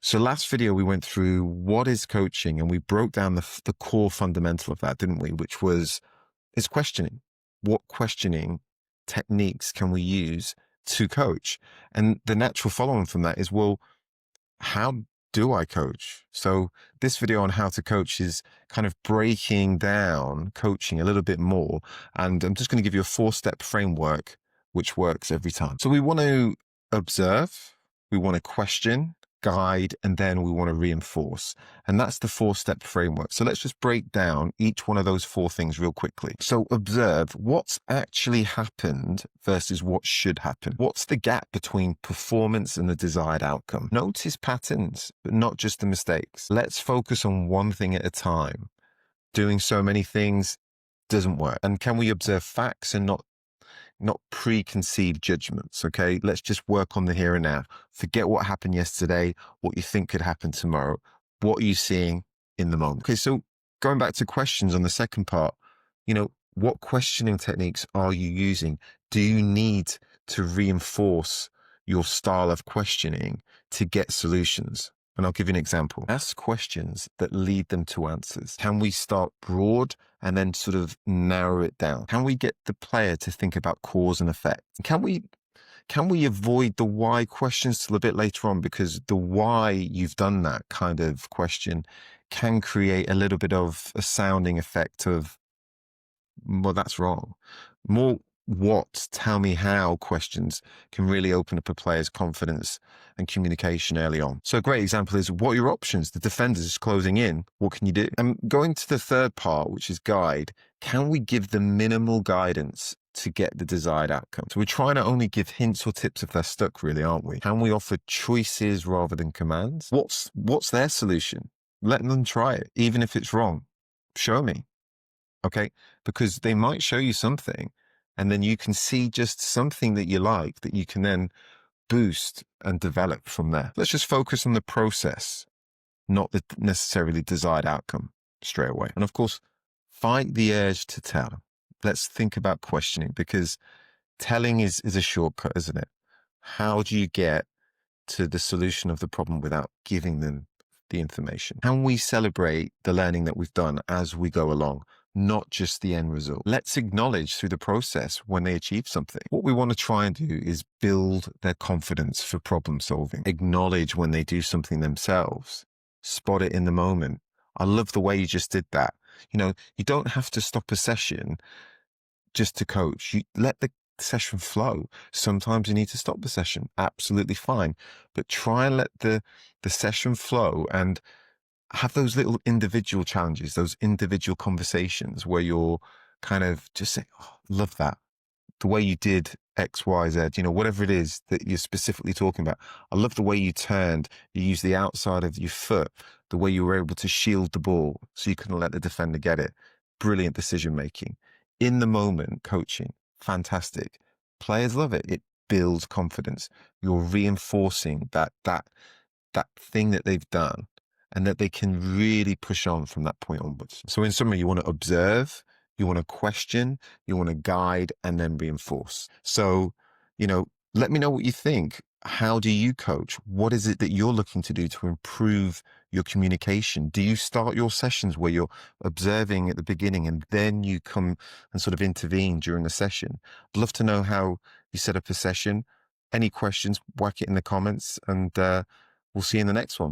So last video, we went through what is coaching and we broke down the core fundamental of that, didn't we? Which was, is questioning. What questioning techniques can we use to coach? And the natural follow-on from that is, well, how do I coach? So this video on how to coach is kind of breaking down coaching a little bit more. And I'm just going to give you a 4-step framework, which works every time. So we want to observe, we want to question, guide, and then we want to reinforce. And that's the 4-step framework. So let's just break down each one of those 4 things real quickly. So observe what's actually happened versus what should happen. What's the gap between performance and the desired outcome? Notice patterns, but not just the mistakes. Let's focus on one thing at a time. Doing so many things doesn't work. And can we observe facts and not preconceived judgments, okay? Let's just work on the here and now. Forget what happened yesterday, what you think could happen tomorrow. What are you seeing in the moment? Okay, so going back to questions on the second part, what questioning techniques are you using? Do you need to reinforce your style of questioning to get solutions? And I'll give you an example. Ask questions that lead them to answers. Can we start broad and then sort of narrow it down? Can we get the player to think about cause and effect? Can we avoid the why questions till a bit later on? Because the why you've done that kind of question can create a little bit of a sounding effect of, well, that's wrong. More what, tell me how questions can really open up a player's confidence and communication early on. So a great example is, what are your options? The defenders is closing in. What can you do? And going to the third part, which is guide, can we give them minimal guidance to get the desired outcome? So we're trying to only give hints or tips if they're stuck, really, aren't we? Can we offer choices rather than commands? What's their solution? Let them try it, even if it's wrong. Show me. Okay? Because they might show you something, and then you can see just something that you like that you can then boost and develop from there. Let's just focus on the process, not the necessarily desired outcome straight away. And of course, fight the urge to tell. Let's think about questioning, because telling is a shortcut, isn't it? How do you get to the solution of the problem without giving them the information? Can we celebrate the learning that we've done as we go along, not just the end result? Let's acknowledge through the process when they achieve something. What we want to try and do is build their confidence for problem solving. Acknowledge when they do something themselves. Spot it in the moment. I love the way you just did that. You don't have to stop a session just to coach. You let the session flow. Sometimes you need to stop the session. Absolutely fine. But try and let the session flow and have those little individual challenges, those individual conversations where you're kind of just saying, oh, love that. The way you did X, Y, Z, whatever it is that you're specifically talking about. I love the way you turned, you used the outside of your foot, the way you were able to shield the ball so you couldn't let the defender get it. Brilliant decision making. In the moment coaching, fantastic. Players love it. It builds confidence. You're reinforcing that thing that they've done, and that they can really push on from that point onwards. So in summary, you want to observe, you want to question, you want to guide, and then reinforce. So, let me know what you think. How do you coach? What is it that you're looking to do to improve your communication? Do you start your sessions where you're observing at the beginning and then you come and sort of intervene during the session? I'd love to know how you set up a session. Any questions, whack it in the comments, and we'll see you in the next one.